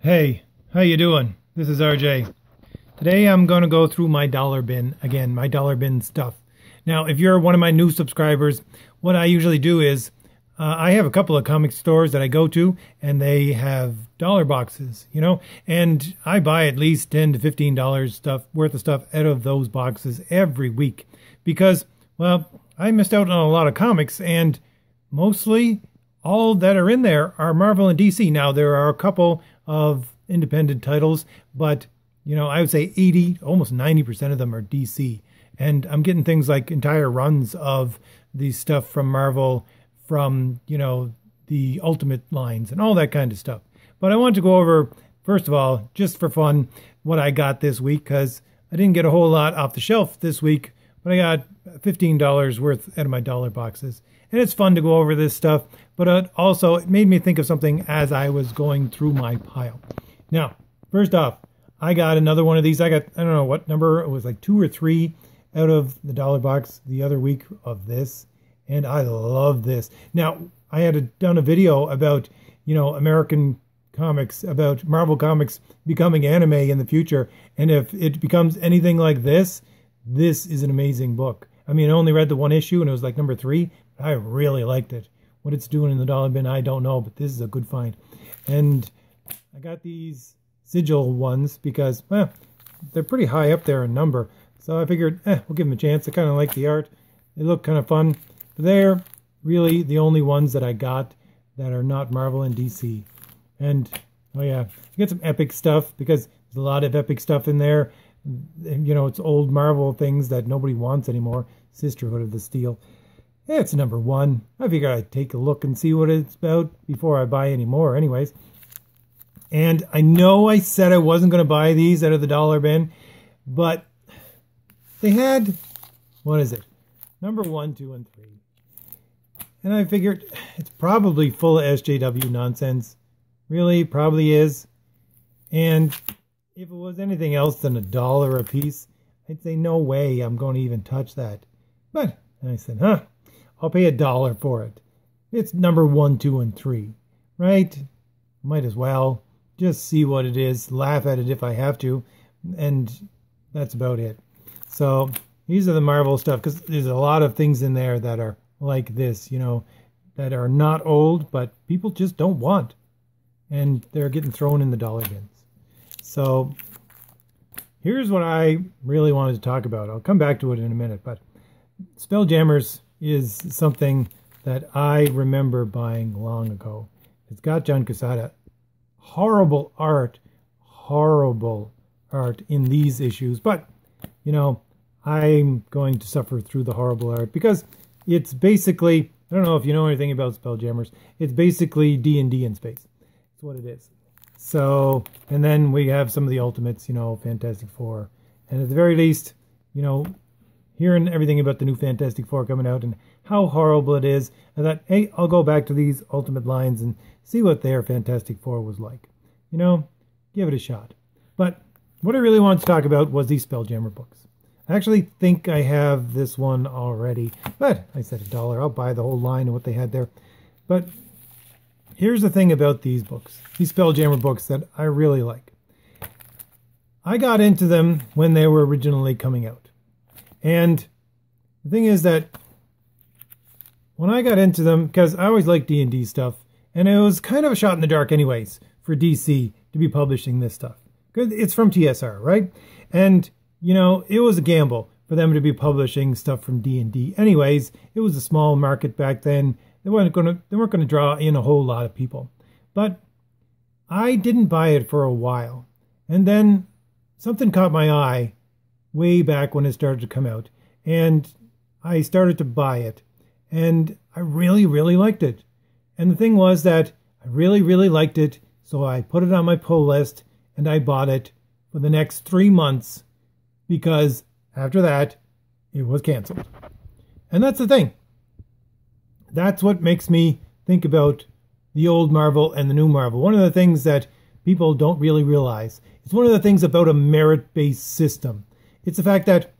Hey, how you doing? This is RJ. Today I'm going to go through my dollar bin again, my dollar bin stuff. Now, if you're one of my new subscribers, what I usually do is I have a couple of comic stores that I go to, and they have dollar boxes, and I buy at least $10 to $15 worth of stuff out of those boxes every week because, well, I missed out on a lot of comics, and mostly all that are in there are Marvel and DC. Now, there are a couple of independent titles, but I would say 80, almost 90% of them are DC. And I'm getting things like entire runs of the stuff from Marvel, from, the Ultimate lines and all that kind of stuff. But I want to go over, first of all, just for fun, what I got this week, because I didn't get a whole lot off the shelf this week, but I got $15 worth out of my dollar boxes. And it's fun to go over this stuff, but also it made me think of something as I was going through my pile. Now, first off, I got another one of these. I don't know what number, it was like 2 or 3 out of the dollar box the other week of this, and I love this. Now, I had done a video about, American comics, about Marvel comics becoming anime in the future, and if it becomes anything like this, this is an amazing book. I mean, I only read the one issue, and it was like number 3. I really liked it. What it's doing in the dollar bin, I don't know, but this is a good find. And I got these sigil ones because, well, they're pretty high up there in number. So I figured, we'll give them a chance. I kind of like the art. They look kind of fun. But they're really the only ones that I got that are not Marvel and DC. And, oh yeah, I got some epic stuff because there's a lot of epic stuff in there. And, it's old Marvel things that nobody wants anymore. Sisterhood of the Steel. It's number 1. I figured I'd take a look and see what it's about before I buy any more anyways. And I know I said I wasn't going to buy these out of the dollar bin, but they had, what is it? Number 1, 2, and 3. And I figured it's probably full of SJW nonsense. Really, probably is. And if it was anything else than $1 a piece, I'd say no way I'm going to even touch that. But I said, I'll pay $1 for it. It's number 1, 2, and 3, right? Might as well just see what it is, laugh at it if I have to, and that's about it. So these are the Marvel stuff, because there's a lot of things in there that are like this, that are not old, but people just don't want, and they're getting thrown in the dollar bins. So here's what I really wanted to talk about. I'll come back to it in a minute, but Spelljammers is something that I remember buying long ago. It's got John Quesada. Horrible art in these issues, but I'm going to suffer through the horrible art because it's basically, I don't know if you know anything about Spelljammers, it's basically D&D in space. That's what it is. So, and then we have some of the Ultimates, Fantastic Four, and at the very least, hearing everything about the new Fantastic Four coming out and how horrible it is, I thought, hey, I'll go back to these Ultimate lines and see what their Fantastic Four was like. Give it a shot. But what I really wanted to talk about was these Spelljammer books. I actually think I have this one already, but I said $1. I'll buy the whole line of what they had there. But here's the thing about these books, these Spelljammer books that I really like. I got into them when they were originally coming out. And the thing is that when I got into them, because I always liked D&D stuff, and it was kind of a shot in the dark anyways for DC to be publishing this stuff. Because it's from TSR, right? And, it was a gamble for them to be publishing stuff from D&D. Anyways, it was a small market back then. They weren't going to draw in a whole lot of people. But I didn't buy it for a while. And then something caught my eye way back when it started to come out. And I started to buy it. And I really, really liked it. And the thing was that I really, really liked it. So I put it on my pull list and I bought it for the next 3 months because after that, it was canceled. And that's the thing. That's what makes me think about the old Marvel and the new Marvel. One of the things that people don't really realize, it's one of the things about a merit-based system. It's the fact that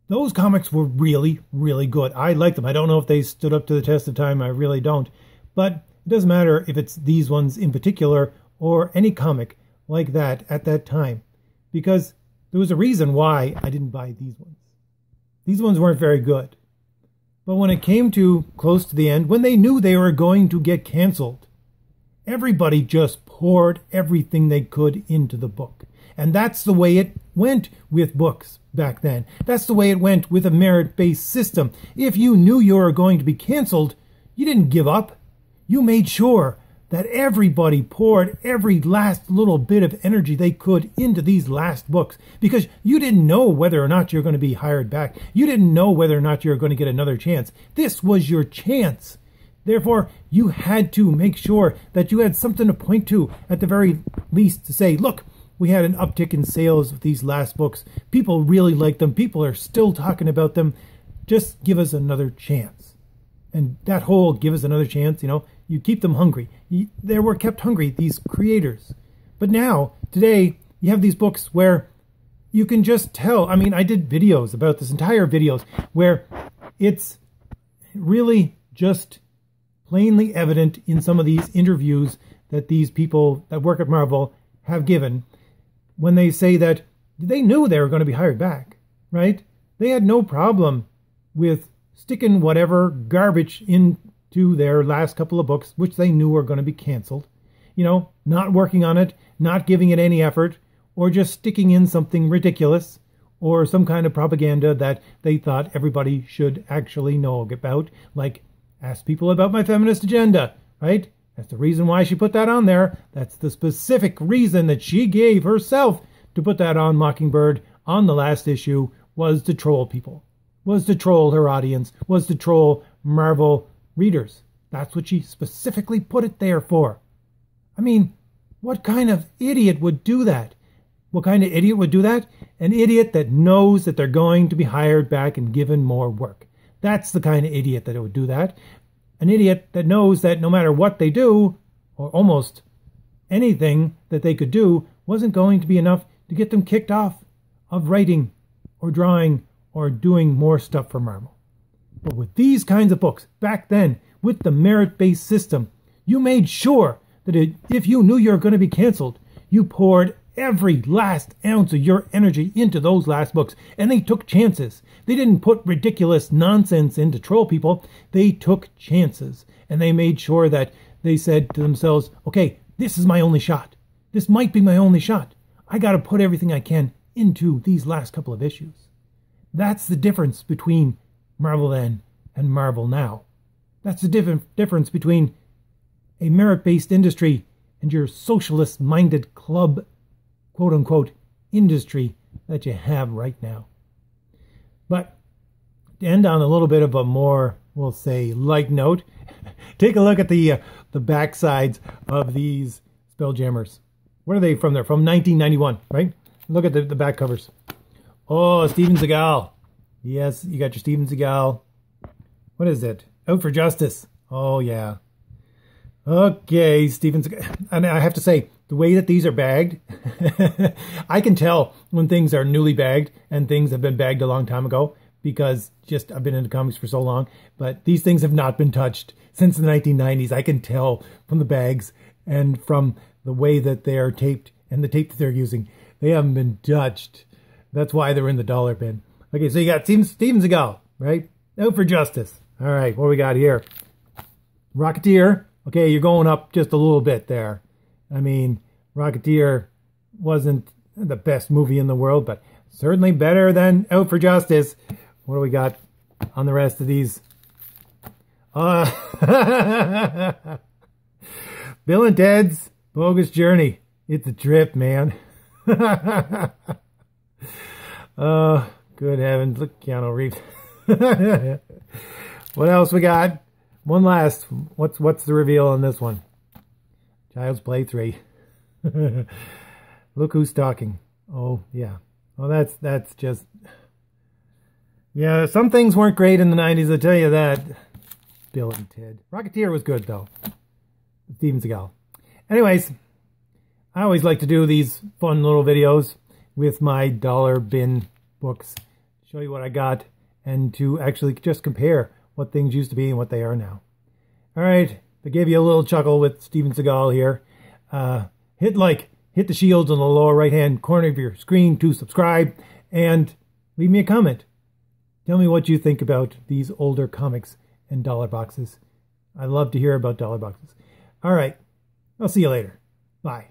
those comics were really, really good. I liked them. I don't know if they stood up to the test of time. I really don't. But it doesn't matter if it's these ones in particular or any comic like that at that time, because there was a reason why I didn't buy these ones. These ones weren't very good. But when it came to close to the end, when they knew they were going to get canceled, everybody just poured everything they could into the book. And that's the way it went with books back then. That's the way it went with a merit-based system. If you knew you were going to be canceled, you didn't give up. You made sure that everybody poured every last little bit of energy they could into these last books, because you didn't know whether or not you're going to be hired back. You didn't know whether or not you're going to get another chance. This was your chance. Therefore, you had to make sure that you had something to point to at the very least to say, look, we had an uptick in sales of these last books. People really like them. People are still talking about them. Just give us another chance. And that whole give us another chance, you keep them hungry. They were kept hungry, these creators. But now, today, you have these books where you can just tell. I mean, I did videos about this, entire videos, where it's really just plainly evident in some of these interviews that these people that work at Marvel have given, when they say that they knew they were going to be hired back, right? They had no problem with sticking whatever garbage into their last couple of books, which they knew were going to be canceled. Not working on it, not giving it any effort, or just sticking in something ridiculous, or some kind of propaganda that they thought everybody should actually know about, like, ask people about my feminist agenda, right? That's the reason why she put that on there. That's the specific reason that she gave herself to put that on Mockingbird on the last issue, was to troll people, was to troll her audience, was to troll Marvel readers. That's what she specifically put it there for. I mean, what kind of idiot would do that? What kind of idiot would do that? An idiot that knows that they're going to be hired back and given more work. That's the kind of idiot that would do that. An idiot that knows that no matter what they do, or almost anything that they could do, wasn't going to be enough to get them kicked off of writing or drawing or doing more stuff for Marvel. But with these kinds of books, back then, with the merit-based system, you made sure that if you knew you were going to be canceled, you poured every last ounce of your energy into those last books, and they took chances. They didn't put ridiculous nonsense in to troll people. They took chances, and they made sure that they said to themselves, okay, this is my only shot. This might be my only shot. I got to put everything I can into these last couple of issues. That's the difference between Marvel then and Marvel now. That's the difference between a merit-based industry and your socialist-minded club, quote-unquote, industry that you have right now. But to end on a little bit of a more, we'll say, light note, take a look at the back sides of these Spelljammers. Where are they from? They're from 1991, right? Look at the back covers. Oh, Steven Seagal. Yes, you got your Steven Seagal. What is it? Out for Justice. Oh, yeah. Okay, Steven Seagal. And I have to say, the way that these are bagged, I can tell when things are newly bagged and things have been bagged a long time ago, because just I've been into comics for so long. But these things have not been touched since the 1990s. I can tell from the bags and from the way that they are taped and the tape that they're using. They haven't been touched. That's why they're in the dollar bin. Okay, so you got Steven Seagal, right? Out for Justice. All right, what do we got here? Rocketeer. Okay, you're going up just a little bit there. I mean, Rocketeer wasn't the best movie in the world, but certainly better than Out for Justice. What do we got on the rest of these? Bill and Ted's Bogus Journey. It's a trip, man. Oh, good heavens. Look, Keanu Reeves. What else we got? One last. What's the reveal on this one? Child's Play 3. Look who's talking. Oh, yeah. Well, that's just... Yeah, some things weren't great in the 90s, I'll tell you that. Bill and Ted. Rocketeer was good, though. Steven Seagal. Anyways, I always like to do these fun little videos with my dollar bin books. Show you what I got, and to actually just compare what things used to be and what they are now. All right, I gave you a little chuckle with Steven Seagal here. hit like, hit the shields on the lower right-hand corner of your screen to subscribe, and leave me a comment. Tell me what you think about these older comics and dollar boxes. I love to hear about dollar boxes. All right. I'll see you later. Bye.